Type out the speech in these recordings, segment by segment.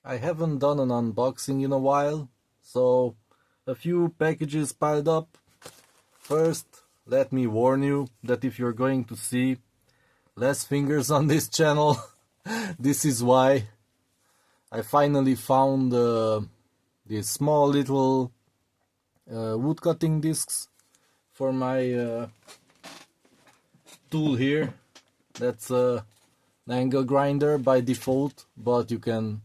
I haven't done an unboxing in a while, so a few packages piled up. First, let me warn you that if you're going to see less fingers on this channel, this is why. I finally found these small little wood cutting discs for my tool here. That's an angle grinder by default, but you can,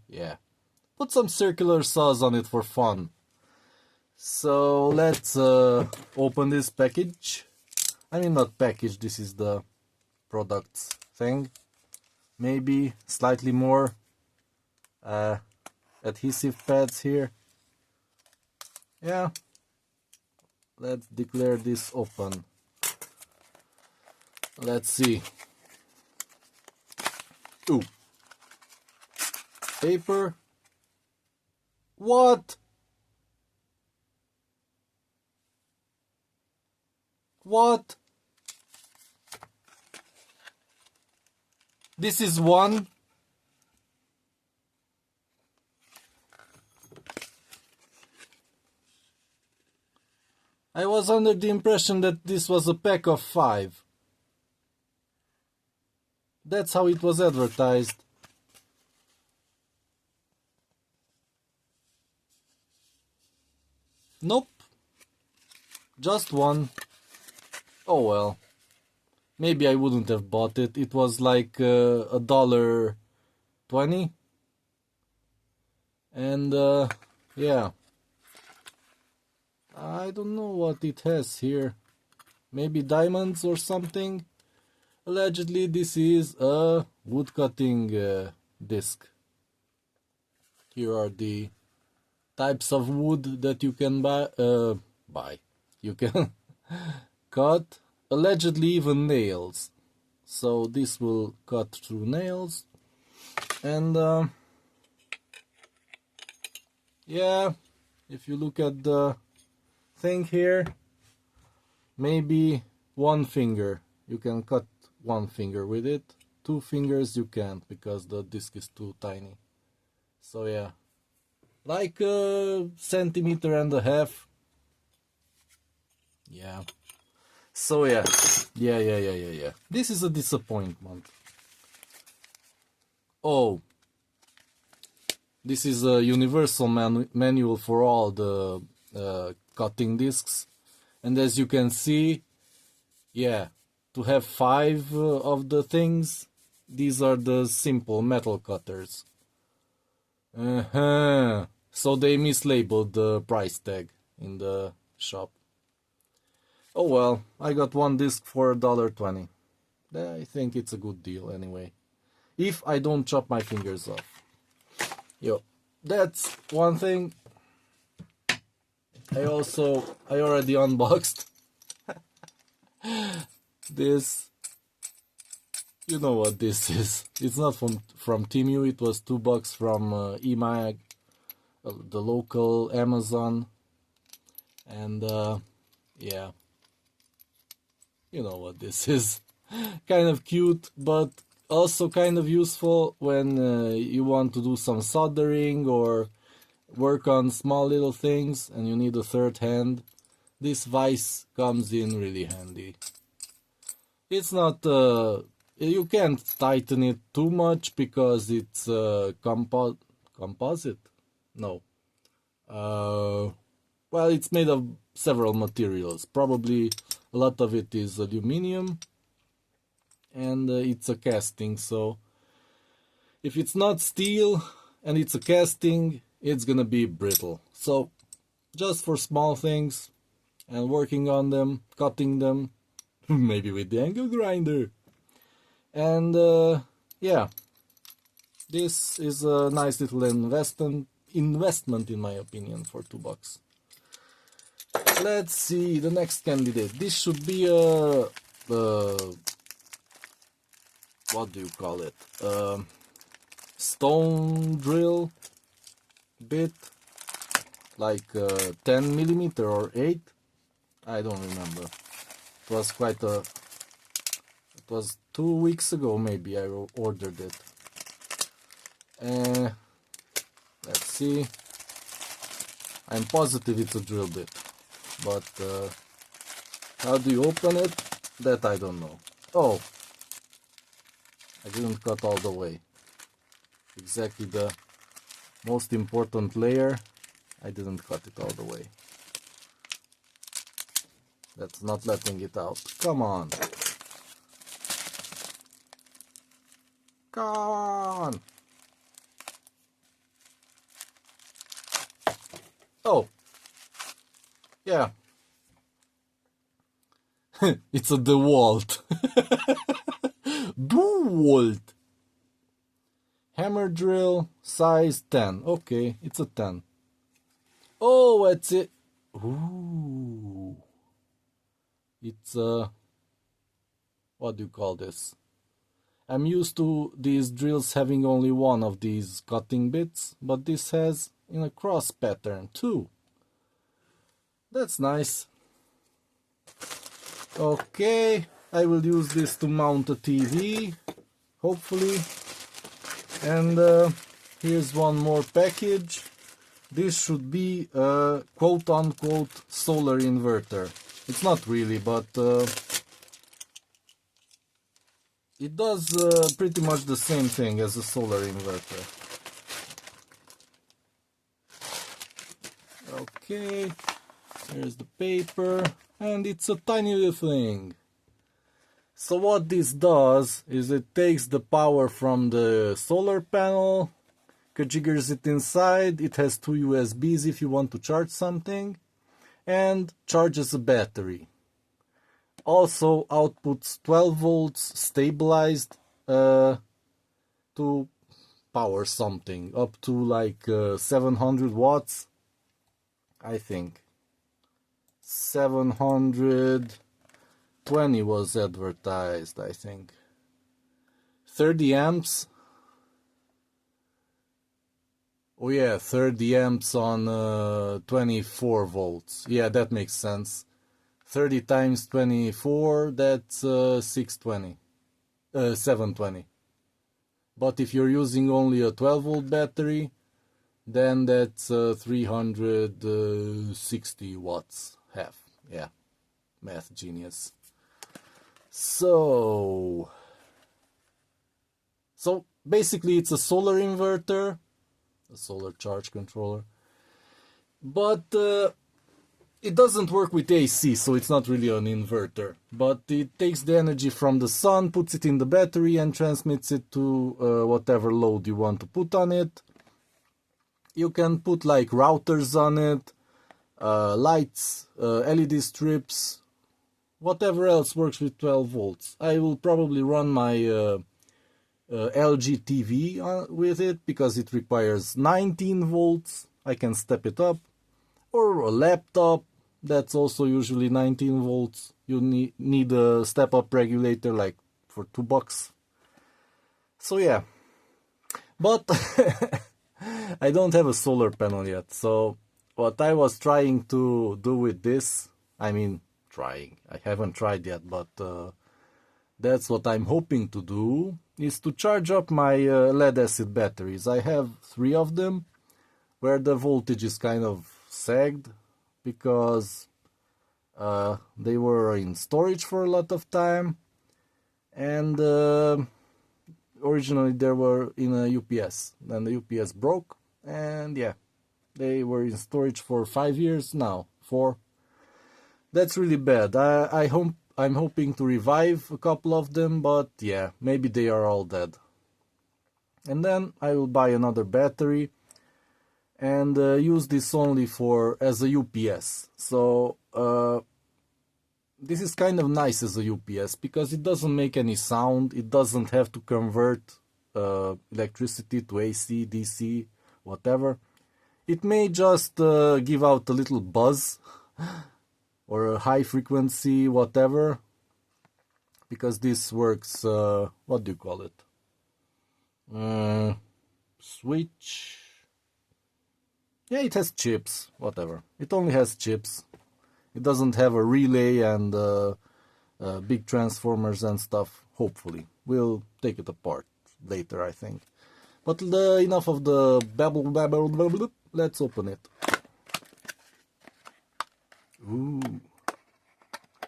put some circular saws on it for fun. So let's open this package. I mean, not package, this is the products thing. Maybe slightly more adhesive pads here. Yeah, let's declare this open. Let's see. Ooh. Paper. What? What? This is one. I was under the impression that this was a pack of 5. That's how it was advertised. Nope. Just one. Oh well. Maybe I wouldn't have bought it. It was like $1.20. And yeah. I don't know what it has here. Maybe diamonds or something. Allegedly this is a woodcutting disc. Here are the types of wood that you can buy. You can cut. Allegedly even nails. So this will cut through nails. And yeah, if you look at the thing here, maybe one finger. You can cut one finger with it. 2 fingers you can't because the disc is too tiny. So yeah, like a centimeter and a half. Yeah. So yeah. This is a disappointment. Oh. This is a universal manual for all the cutting discs. And as you can see, yeah, to have 5 of the things, these are the simple metal cutters. So they mislabeled the price tag in the shop. Oh well, I got one disc for $1.20. I think it's a good deal anyway. If I don't chop my fingers off. Yo, that's one thing. I already unboxed this. You know what this is. It's not from Temu. It was $2 from eMag, the local Amazon. And yeah, you know what this is. Kind of cute, but also kind of useful when you want to do some soldering or work on small little things and you need a third hand. This vise comes in really handy. It's not you can't tighten it too much because it's composite? No. Well, it's made of several materials. Probably a lot of it is aluminum. And it's a casting, so if it's not steel and it's a casting, it's gonna be brittle. So just for small things and working on them, cutting them, maybe with the angle grinder. And yeah, this is a nice little investment in my opinion for $2. Let's see the next candidate. This should be a what do you call it? Stone drill bit, like 10 millimeter or 8. I don't remember. It was quite a. It was 2 weeks ago, maybe I ordered it. see. I'm positive it's a drill bit, but how do you open it? That I don't know. Oh, I didn't cut all the way. Exactly the most important layer. I didn't cut it all the way. That's not letting it out. Come on. Come on. Oh. Yeah. It's a DeWalt. DeWalt. Hammer drill, size 10. Okay, it's a 10. Oh, that's it. Ooh. It's a... what do you call this? I'm used to these drills having only one of these cutting bits, but this has in a cross pattern too. That's nice. Okay, I will use this to mount a TV, hopefully. And here's one more package. This should be a quote-unquote solar inverter. It's not really, but it does pretty much the same thing as a solar inverter. Okay, here's the paper, and it's a tiny little thing. So what this does is it takes the power from the solar panel, conjigures it inside, it has two USBs if you want to charge something, and charges a battery. Also outputs 12 volts stabilized to power something, up to like 700 watts, I think. 720 was advertised, I think. 30 amps. Oh yeah, 30 amps on 24 volts. Yeah, that makes sense. 30 times 24, that's 620. 720. But if you're using only a 12 volt battery, then that's 360 watts. Half. Yeah. Math genius. So basically it's a solar inverter, a solar charge controller, but it doesn't work with AC, so it's not really an inverter, but it takes the energy from the sun, puts it in the battery and transmits it to whatever load you want to put on it. You can put like routers on it, lights, LED strips, whatever else works with 12 volts. I will probably run my LG TV with it because it requires 19 volts. I can step it up. Or a laptop, that's also usually 19 volts. You need a step-up regulator like for $2. So yeah. But I don't have a solar panel yet. So what I was trying to do with this, I haven't tried yet, but that's what I'm hoping to do, is to charge up my lead acid batteries. I have 3 of them where the voltage is kind of sagged because they were in storage for a lot of time, and originally they were in a UPS. Then the UPS broke, and yeah, they were in storage for 5 years now, 4. That's really bad. I'm hoping to revive a couple of them, but yeah, maybe they are all dead. And then I will buy another battery and use this only as a UPS. So this is kind of nice as a UPS because it doesn't make any sound. It doesn't have to convert electricity to AC, DC, whatever. It may just give out a little buzz or a high frequency, whatever, because this works, what do you call it? Switch. Yeah, it has chips, whatever. It only has chips. It doesn't have a relay and big transformers and stuff, hopefully. We'll take it apart later, I think. But enough of the babble. Let's open it. Ooh.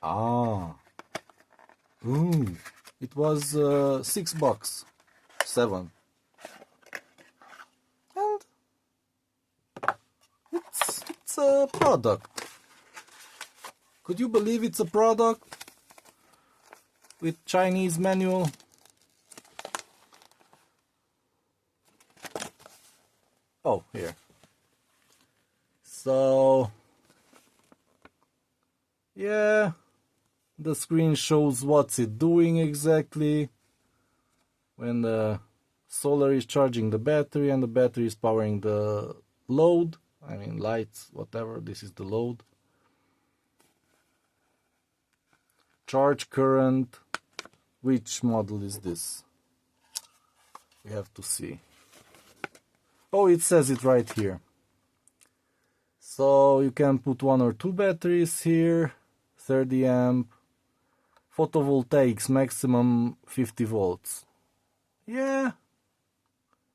Ah. Ooh. It was $6. 7. And it's a product. Could you believe it's a product with Chinese manual? Oh, here. So, yeah, the screen shows what's it doing exactly when the solar is charging the battery and the battery is powering the load. I mean, lights, whatever, this is the load. Charge current. Which model is this? We have to see. Oh, it says it right here. So you can put 1 or 2 batteries here. 30 amp. Photovoltaics maximum 50 volts. Yeah.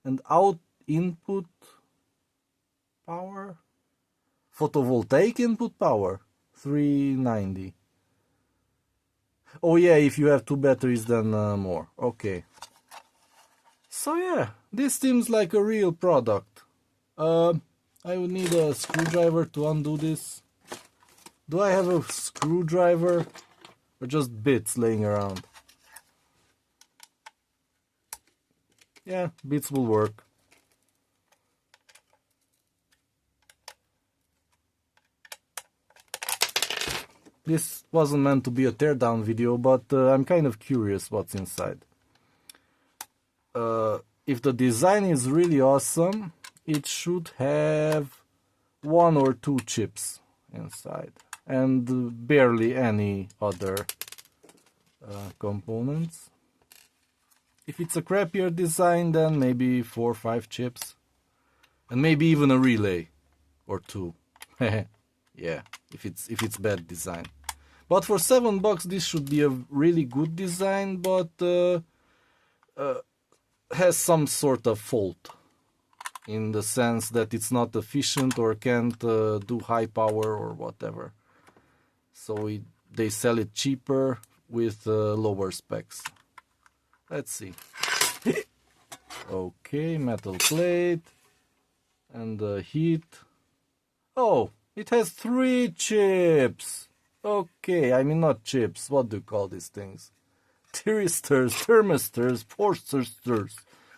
And input power. Photovoltaic input power 390. Oh yeah, if you have 2 batteries then more. Okay. So yeah, this seems like a real product. I would need a screwdriver to undo this. Do I have a screwdriver or just bits laying around? Yeah, bits will work. This wasn't meant to be a teardown video, but I'm kind of curious what's inside. If the design is really awesome, it should have 1 or 2 chips inside and barely any other components. If it's a crappier design, then maybe 4 or 5 chips and maybe even a relay or 2. Yeah, if it's bad design. But for $7 this should be a really good design, but has some sort of fault in the sense that it's not efficient or can't do high power or whatever. So they sell it cheaper with lower specs. Let's see. Okay, metal plate and the heat. Oh, it has 3 chips. Okay, I mean not chips. What do you call these things? Thyristors, thermistors, forcistors,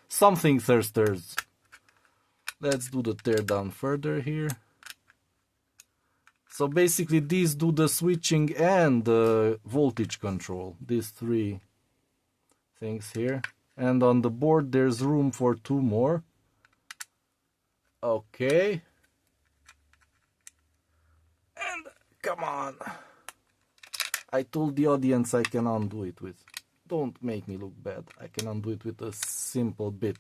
something thirsters. Let's do the teardown further here. So basically these do the switching and the voltage control. These 3 things here. And on the board there's room for 2 more. Okay. And come on. I told the audience I can undo it with. Don't make me look bad. I can undo it with a simple bit.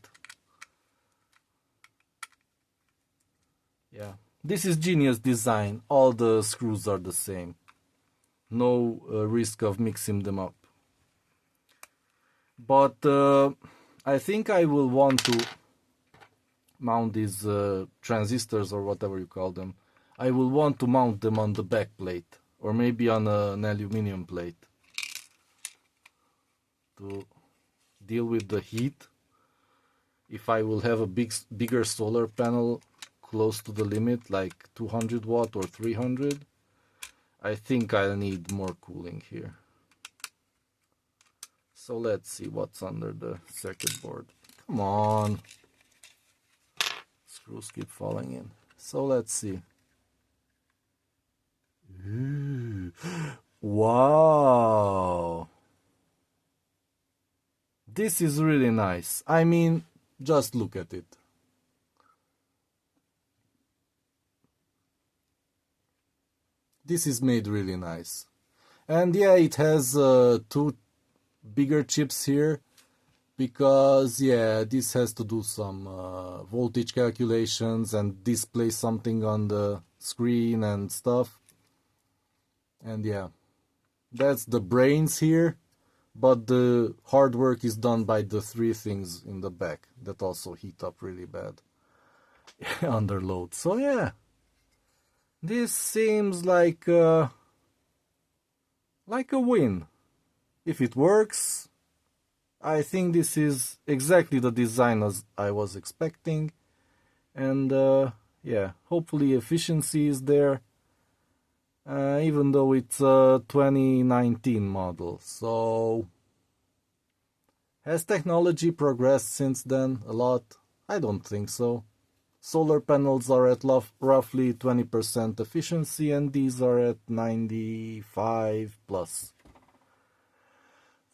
Yeah. This is genius design. All the screws are the same. No risk of mixing them up. But I think I will want to mount these transistors or whatever you call them. I will want to mount them on the back plate or maybe on an aluminum plate to deal with the heat. If I will have a bigger solar panel close to the limit, like 200 watt or 300, I think I'll need more cooling here. So let's see what's under the circuit board. Come on. Screws keep falling in. So let's see. Ooh. Wow. This is really nice. I mean, just look at it. This is made really nice. And yeah, it has 2 bigger chips here because yeah, this has to do some voltage calculations and display something on the screen and stuff. And yeah, that's the brains here. but the hard work is done by the three things in the back that also heat up really bad under load. So yeah, this seems like a win. If it works, I think this is exactly the design as I was expecting, and yeah, hopefully efficiency is there, even though it's a 2019 model. So has technology progressed since then a lot? I don't think so. Solar panels are at roughly 20% efficiency, and these are at 95 plus.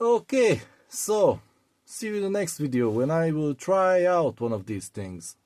Okay, so see you in the next video when I will try out one of these things.